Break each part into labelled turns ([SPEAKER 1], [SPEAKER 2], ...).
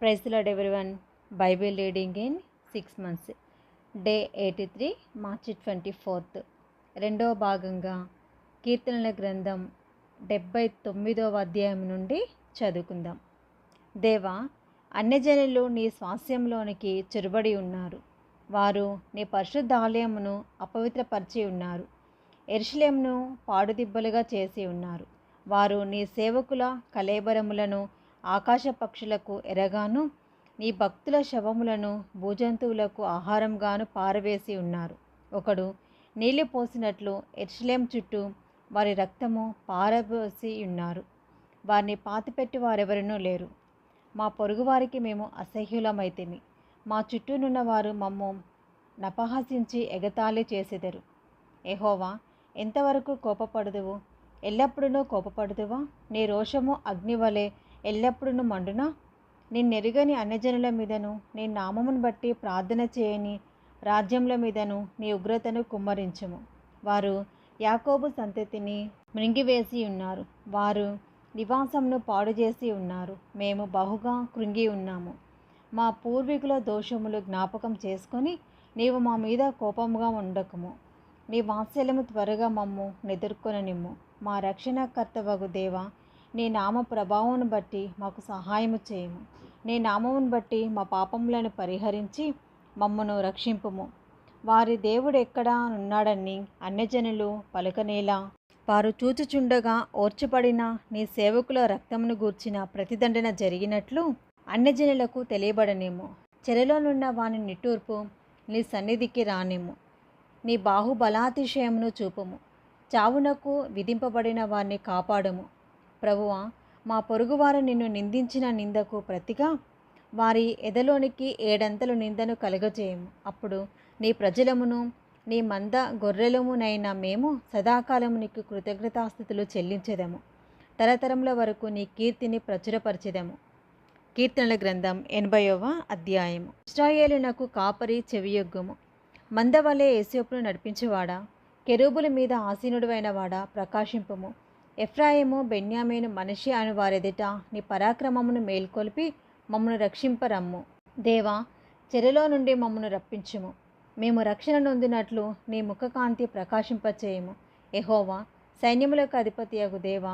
[SPEAKER 1] Praise the lord everyone. Bible reading in 6 months, day 83, March 24. రెండవ భాగంగా కీర్తనల గ్రంథం 79వ అధ్యాయం నుండి చదువుకుందాం. దేవా, అన్యజనులు నీ స్వాస్యంలోనికి చొరబడి ఉన్నారు. వారు నీ పరిశుద్ధ ఆలయమును అపవిత్రపరిచి ఉన్నారు. యెరూషలేమును పాడుదిబ్బలుగా చేసి ఉన్నారు. వారు నీ సేవకుల కళేబరములను ఆకాశ పక్షులకు ఎరగాను, నీ భక్తుల శవములను భూజంతువులకు ఆహారంగాను పారవేసి ఉన్నారు. ఒకడు నీళ్లు పోసినట్లు యెరూషలేం చుట్టూ వారి రక్తము పారబోసి ఉన్నారు. వారిని పాతిపెట్టి వారెవరనూ లేరు. మా పొరుగువారికి మేము అసహ్యులమైతిమి. మా చుట్టూనున్న వారు మమ్ము నపహసించి ఎగతాళి చేసెదరు. యెహోవా, ఎంతవరకు కోపపడుదువు? ఎల్లప్పుడూ కోపపడుదువా? నీ రోషము అగ్నివలె ఎల్లప్పుడూ మండునా? నిన్నెరుగని అన్యజనుల మీదను, నీ నామమును బట్టి ప్రార్థన చేయని రాజ్యముల మీదను నీ ఉగ్రతను కుమ్మరించుము. వారు యాకోబు సంతతిని మృంగివేసి ఉన్నారు. వారు నివాసమును పాడు చేసి ఉన్నారు. మేము బహుగా కృంగి ఉన్నాము. మా పూర్వీకుల దోషములు జ్ఞాపకం చేసుకొని నీవు మా మీద కోపముగా ఉండకము. నీ వాత్సల్యము త్వరగా మమ్ము నెదుర్కొననిమ్ము. మా రక్షణకర్తవగు దేవా, నీ నామ ప్రభావమును బట్టి మాకు సహాయము చేయము. నీ నామమును బట్టి మా పాపములను పరిహరించి మమ్మను రక్షింపుము. వారి దేవుడు ఎక్కడా ఉన్నాడని అన్యజనులు పలుకనేలా, వారు చూచుచుండగా ఓర్చబడిన నీ సేవకుల రక్తమును గూర్చిన ప్రతిదండన జరిగినట్లు అన్యజనులకు తెలియబడనేమో. చెరలోనున్న వాని నిట్టూర్పు నీ సన్నిధికి రానిమ్ము. నీ బాహుబలాతిశయమును చూపుము. చావునకు విధింపబడిన వారిని కాపాడుము. ప్రభువా, మా పొరుగువారు నిన్ను నిందించిన నిందకు ప్రతిగా వారి ఎదలోనికి 7 నిందను కలుగజేయము. అప్పుడు నీ ప్రజలమును నీ మంద గొర్రెలమునైన మేము సదాకాలము నీకు కృతజ్ఞతాస్తుతులు చెల్లించెదము. తరతరముల వరకు నీ కీర్తిని ప్రచురపరచెదము. కీర్తనల గ్రంథం 80వ అధ్యాయము. ఇశ్రాయేలునకు కాపరి చెవియొగ్గుము. మందవలే యోసేపును నడిపించువాడా, కెరూబుల మీద ఆసీనుడైన వాడా, ప్రకాశింపుము. ఎఫ్రాయిము, బెన్యామీను, మనష్షే అను వారెదుట నీ పరాక్రమమును మేల్కొల్పి మమ్మను రక్షింపరమ్ము. దేవా, చెరలో నుండి మమ్మను రప్పించుము. మేము రక్షణ నొందినట్లు నీ ముఖకాంతి ప్రకాశింపచేయము. యెహోవా, సైన్యములకు అధిపతియగు దేవా,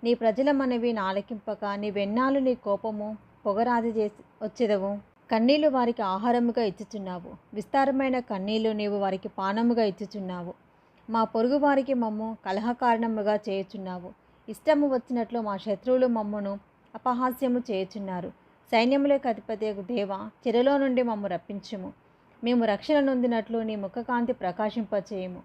[SPEAKER 1] నీ ప్రజల మనవి నాలకింపక నీవెన్నాళ్ళు నీ కోపము పొగరాది చేసి వచ్చెదవు. కన్నీళ్లు వారికి ఆహారముగా ఇచ్చుచున్నావు. విస్తారమైన కన్నీళ్లు నీవు వారికి పానముగా ఇచ్చుచున్నావు. మా పొరుగు వారికి మమ్ము కలహకారణముగా చేయుచున్నావు. ఇష్టము వచ్చినట్లు మా శత్రువులు మమ్మను అపహాస్యము చేయుచున్నారు. సైన్యములకు అధిపతియగు దేవా, చెరలో నుండి మమ్ము రప్పించుము. మేము రక్షణ నొందినట్లు నీ ముఖకాంతి ప్రకాశింపచేయము.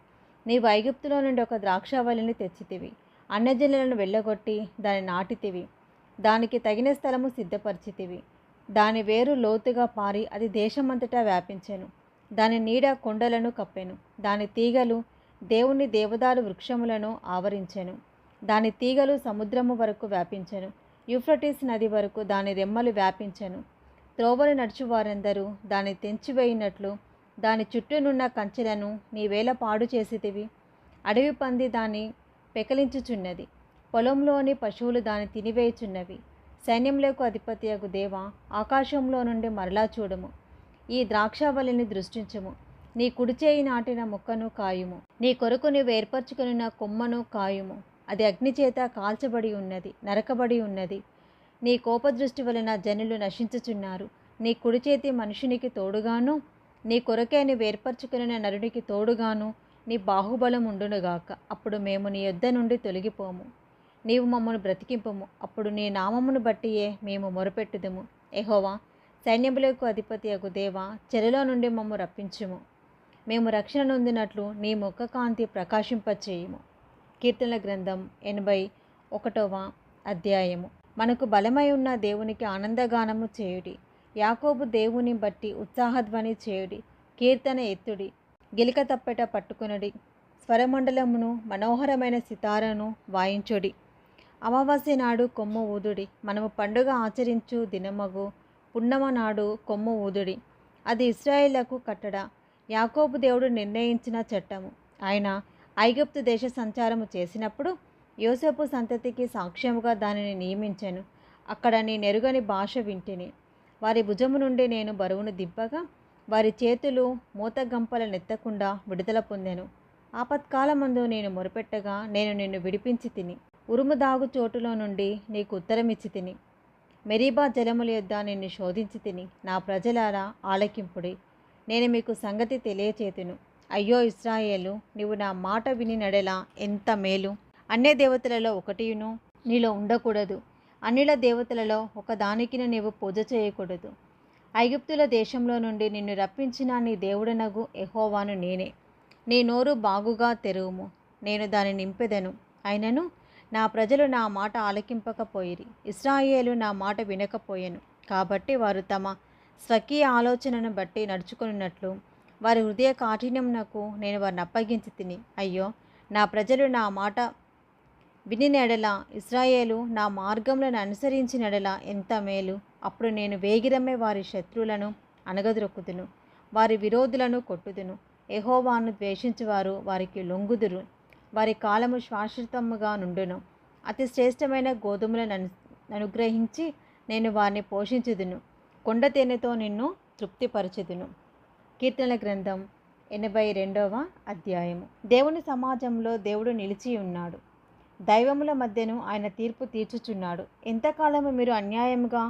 [SPEAKER 1] నీవు ఐగుప్తులో నుండి ఒక ద్రాక్షావల్లిని తెచ్చితివి. అన్యజనులను వెళ్ళగొట్టి దాన్ని నాటితివి. దానికి తగిన స్థలము సిద్ధపరిచితివి. దాని వేరు లోతుగా పారి అది దేశమంతటా వ్యాపించెను. దాని నీడ కొండలను కప్పెను. దాని తీగలు దేవుని దేవదారు వృక్షములను ఆవరించెను. దాని తీగలు సముద్రము వరకు వ్యాపించెను. యూఫ్రటీస్ నది వరకు దాని రెమ్మలు వ్యాపించెను. త్రోవలు నడుచువారందరూ దాన్ని తెంచివేయినట్లు దాని చుట్టూనున్న కంచెలను నీవేళ పాడు చేసితివి. అడవి పంది దాన్ని పెకలించుచున్నది. పొలంలోని పశువులు దాన్ని తినివేయుచున్నవి. సైన్యములకు అధిపతియగు దేవా, ఆకాశంలో నుండి మరలా చూడము. ఈ ద్రాక్షావల్లిని దృష్టించుము. నీ కుడిచేయి నాటిన మొక్కను కాయుము. నీ కొరకు నీవు ఏర్పరచుకున్న కొమ్మను కాయుము. అది అగ్నిచేత కాల్చబడి ఉన్నది, నరకబడి ఉన్నది. నీ కోపదృష్టి వలన జనులు నశించుచున్నారు. నీ కుడిచేతి మనుషునికి తోడుగాను, నీ కొరకే నీవు ఏర్పరచుకున్న నరునికి తోడుగాను నీ బాహుబలం ఉండునుగాక. అప్పుడు మేము నీ యొద్ద నుండి తొలగిపోము. నీవు మమ్మను బ్రతికింపుము. అప్పుడు నీ నామమును బట్టియే మేము మొరపెట్టుదుము. యెహోవా, సైన్యములకు అధిపతియగు దేవా, చెరలో నుండి మమ్ము రప్పించుము. మేము రక్షణ నొందినట్లు నీ ముఖకాంతి ప్రకాశింపచేయుము. కీర్తనల గ్రంథం 81వ అధ్యాయము. మనకు బలమై ఉన్న దేవునికి ఆనందగానము చేయుడి. యాకోబు దేవుని బట్టి ఉత్సాహధ్వని చేయుడి. కీర్తన ఎత్తుడి. గిలిక తప్పెట పట్టుకునుడి. స్వరమండలమును మనోహరమైన సితారను వాయించుడి. అమావాస్య నాడు కొమ్ము ఊదుడి. మనము పండుగ ఆచరించు దినమగు పున్నమ నాడు కొమ్ము ఊదుడి. అది ఇశ్రాయేలుకు కట్టడ, యాకోబు దేవుడు నిర్ణయించిన చట్టము. ఆయన ఐగుప్తు దేశ సంచారము చేసినప్పుడు యోసేపు సంతతికి సాక్ష్యముగా దానిని నియమించెను. అక్కడ నీ నెరుగని భాష వింటిని. వారి భుజము నుండి నేను బరువును దింపగా వారి చేతులు మూతగంపలనెత్తకుండా విడుదల పొందెను. ఆపత్కాలమందు నేను మొరపెట్టగా నేను నిన్ను విడిపించి తిని, ఉరుము దాగు చోటులో నుండి నీకు ఉత్తరమిచ్చి తిని, మెరీబా జలముల యొద్ద నిన్ను శోధించి తిని. నా ప్రజలారా ఆలకింపుడి, నేను మీకు సంగతి తెలియచేతును. అయ్యో ఇశ్రాయేలు, నీవు నా మాట విని నడెలా ఎంత మేలు! అన్య దేవతలలో ఒకటియును నీలో ఉండకూడదు. అన్యుల దేవతలలో ఒకదానికిని నీవు పూజ చేయకూడదు. ఐగుప్తుల దేశంలో నుండి నిన్ను రప్పించిన నీ దేవుడనగు యెహోవాను నేనే. నీ నోరు బాగుగా తెరువుము, నేను దాన్ని నింపెదను. అయినను నా ప్రజలు నా మాట ఆలకింపకపోయిరి, ఇశ్రాయేలు నా మాట వినకపోయెను. కాబట్టి వారు తమ స్వకీయ ఆలోచనను బట్టి నడుచుకున్నట్లు వారి హృదయ కాఠిన్యమునకు నేను వారిని అప్పగించి తిని. అయ్యో, నా ప్రజలు నా మాట వినినెడల, ఇశ్రాయేలు నా మార్గములను అనుసరించినెడల ఎంత మేలు! అప్పుడు నేను వేగిరమ్మే వారి శత్రువులను అణగద్రొక్కుదును, వారి విరోధులను కొట్టుదును. యెహోవాను ద్వేషించువారు వారికి లొంగుదురు, వారి కాలము శాశ్వతముగా నుండును. అతి శ్రేష్టమైన గోధుమలను అనుగ్రహించి నేను వారిని పోషించుదును, కొండ తేనెతో నిన్ను తృప్తిపరచుదును. కీర్తనల గ్రంథం 82వ అధ్యాయము. దేవుని సమాజంలో దేవుడు నిలిచి ఉన్నాడు, దైవముల మధ్యను ఆయన తీర్పు తీర్చుచున్నాడు. ఎంతకాలము మీరు అన్యాయముగా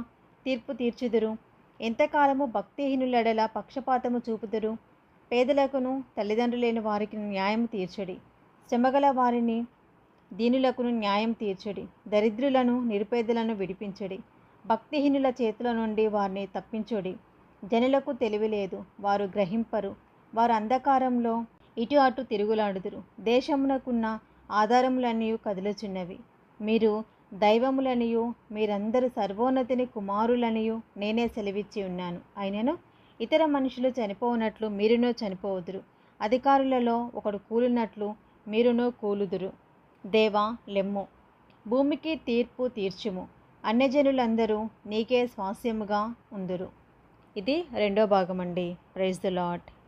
[SPEAKER 1] తీర్పు తీర్చుదురు? ఎంతకాలము భక్తిహీనులెడల పక్షపాతము చూపుదురు? పేదలకును తల్లిదండ్రులు లేని వారికి న్యాయం తీర్చడి, శ్రమగల వారిని దీనులకును న్యాయం తీర్చడి, దరిద్రులను నిరుపేదలను విడిపించడి, భక్తిహీనుల చేతుల నుండి వారిని తప్పించుడి. జనులకు తెలివి లేదు, వారు గ్రహింపరు, వారు అంధకారంలో ఇటు అటు తిరుగులాడుదురు. దేశమునకున్న ఆధారములన్నీ కదులుచున్నవి. మీరు దైవములనియు మీరందరూ సర్వోన్నతిని కుమారులనియు నేనే సెలవిచ్చి ఉన్నాను. అయినను ఇతర మనుషులు చనిపోనట్లు మీరునూ చనిపోవుదురు, అధికారులలో ఒకడు కూలినట్లు మీరునూ కూలుదురు. దేవా లెమ్ము, భూమికి తీర్పు తీర్చుము, అన్యజనులందరూ నీకే స్వాస్యముగా ఉందురు. ఇది 2వ భాగం అండి. Praise the lord.